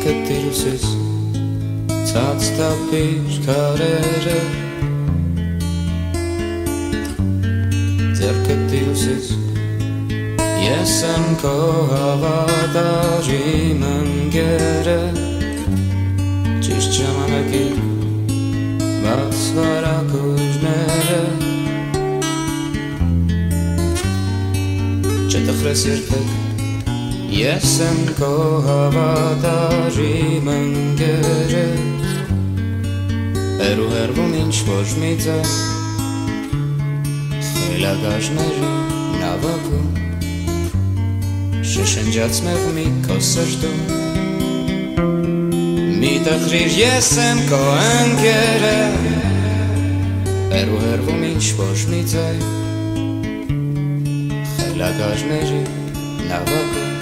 Տիրուսիս ցած տապիր քարերը Ձեռքը Տիրուսիս Ես եմ քո հավատարիմ ընկերը Ճիշտ ժամանակին բաց վարակույրները Չտխրես երբեք Ես եմ քո հավատարիմ ընկերը Հեռու հեռվում ինչ-որ մի ձայն Խելագարների նավակում Շշնջաց մեղմի քո սրտում Մի տխրիր ես եմ քո ընկերը Հեռու հեռվում ինչ-որ մի ձայն Խելագարների նավակում